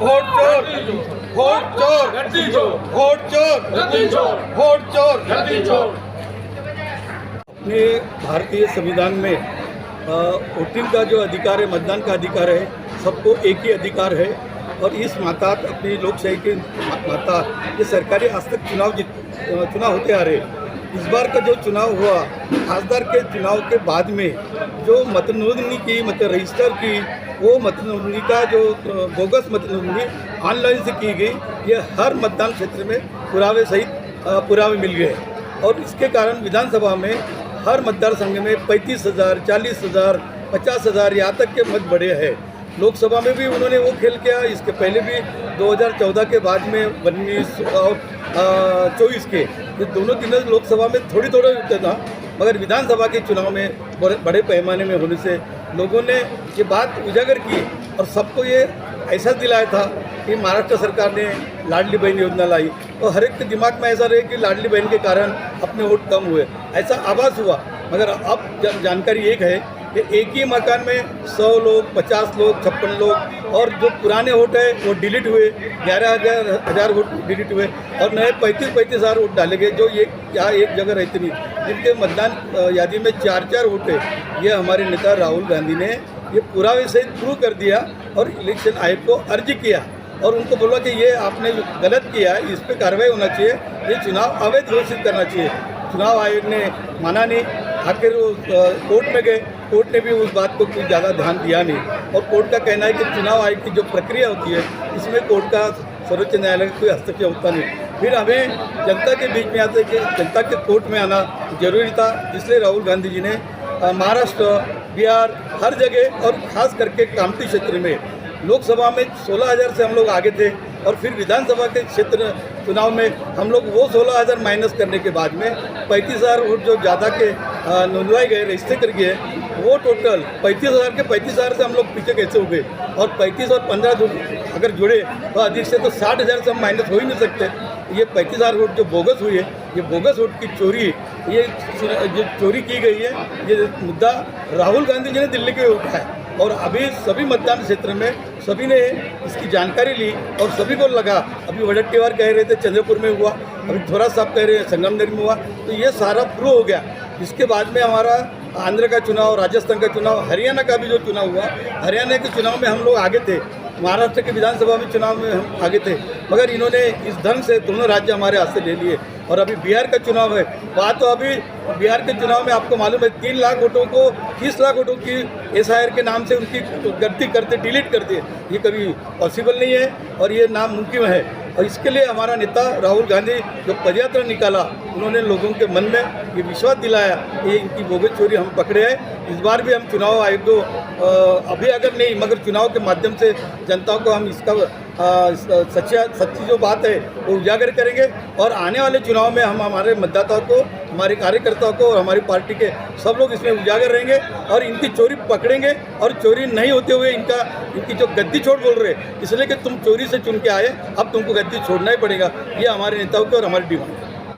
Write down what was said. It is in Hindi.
वोट चोर, वोट चोर, गद्दी चोर, वोट चोर, गद्दी चोर, वोट चोर। गद्दी चोर। अपने भारतीय संविधान में वोटिंग का जो अधिकार है, मतदान का अधिकार है, सबको एक ही अधिकार है। और इस माता अपनी लोकशाही की माता ये सरकारी आज तक चुनाव होते आ रहे। इस बार का जो चुनाव हुआ, खासदार के चुनाव के बाद में जो मतनोंदनी की, मतलब रजिस्टर की, वो मतनोंदनी का जो बोगस मतनोंदनी ऑनलाइन से की गई, ये हर मतदान क्षेत्र में पुरावे सहित पुरावे मिल गए। और इसके कारण विधानसभा में हर मतदार संघ में 35,000, 40,000, 50,000 यहाँ तक के मत बढ़े हैं। लोकसभा में भी उन्होंने वो खेल किया, इसके पहले भी 2014 के बाद में 19 और 24 के, ये दोनों तीनों लोकसभा में थोड़ी होता था, मगर विधानसभा के चुनाव में बड़े पैमाने में होने से लोगों ने ये बात उजागर की और सबको ये ऐसा दिलाया था कि महाराष्ट्र सरकार ने लाडली बहन योजना लाई और हर एक के दिमाग में ऐसा रहे कि लाडली बहन के कारण अपने वोट कम हुए, ऐसा आभास हुआ। मगर अब जानकारी एक है कि एक ही मकान में 100 लोग, 50 लोग, 56 लोग, और जो पुराने वोट है वो डिलीट हुए, 11,000 वोट डिलीट हुए और नए 35,000 वोट डाले गए, जो यहाँ एक जगह रहते नहीं, जिनके मतदान यादी में 4 वोट है। ये हमारे नेता राहुल गांधी ने ये पुरावे से प्रूव कर दिया और इलेक्शन आयोग को अर्जी किया और उनको बोला कि ये आपने गलत किया है, इस पर कार्रवाई होना चाहिए, ये चुनाव अवैध घोषित करना चाहिए। चुनाव आयोग ने माना नहीं, आखिर वो कोर्ट में गए, कोर्ट ने भी उस बात को कुछ ज़्यादा ध्यान दिया नहीं और कोर्ट का कहना है कि चुनाव आयोग की जो प्रक्रिया होती है इसमें कोर्ट का, सर्वोच्च न्यायालय का कोई हस्तक्षेप होता नहीं। फिर हमें जनता के बीच में आते कि जनता के कोर्ट में आना जरूरी था, इसलिए राहुल गांधी जी ने महाराष्ट्र, बिहार, हर जगह और ख़ास करके कामती क्षेत्र में लोकसभा में 16,000 से हम लोग आगे थे और फिर विधानसभा के क्षेत्र चुनाव में हम लोग वो 16,000 माइनस करने के बाद में 35,000 वोट जो ज़्यादा के नोंदवाए गए, रजिस्टर कर गए, वो टोटल 35,000 के 35,000 से हम लोग पीछे कैसे हो गए और 35 और 15 अगर जुड़े तो अधिक से तो 60,000 से हम माइनस हो ही नहीं सकते। ये 35,000 वोट जो बोगस हुई है, ये बोगस वोट की चोरी, ये जो चोरी की गई है, ये मुद्दा राहुल गांधी जी ने दिल्ली के उठाया और अभी सभी मतदान क्षेत्र में सभी ने इसकी जानकारी ली और सभी को लगा। अभी वडट्टीवार कह रहे थे चंद्रपुर में हुआ, अभी थोड़ा साहब कह रहे हैं संगमनेर में हुआ, तो ये सारा प्रूव हो गया। इसके बाद में हमारा आंध्र का चुनाव, राजस्थान का चुनाव, हरियाणा का भी जो चुनाव हुआ, हरियाणा के चुनाव में हम लोग आगे थे, महाराष्ट्र के विधानसभा में चुनाव में हम आगे थे, मगर इन्होंने इस ढंग से दोनों राज्य हमारे हाथ से ले लिए। और अभी बिहार का चुनाव है, बात तो अभी बिहार के चुनाव में आपको मालूम है 3 लाख वोटों को 30 लाख वोटों की SIR के नाम से उनकी गलती करते डिलीट कर दिए, ये कभी पॉसिबल नहीं है और ये नामुमकिन है। और इसके लिए हमारा नेता राहुल गांधी जो पदयात्रा निकाला, उन्होंने लोगों के मन में ये विश्वास दिलाया कि इनकी बोगस चोरी हम पकड़े हैं। इस बार भी हम चुनाव आयोग को अभी अगर नहीं मगर चुनाव के माध्यम से जनता को हम इसका सच्ची जो बात है वो उजागर करेंगे और आने वाले चुनाव में हम हमारे मतदाताओं को, हमारे कार्यकर्ताओं को और हमारी पार्टी के सब लोग इसमें उजागर रहेंगे और इनकी चोरी पकड़ेंगे और चोरी नहीं होते हुए इनकी जो गद्दी छोड़ बोल रहे, इसलिए कि तुम चोरी से चुन के आए, अब तुमको गद्दी छोड़ना ही पड़ेगा। ये हमारे नेताओं की और हमारी डिमांड है।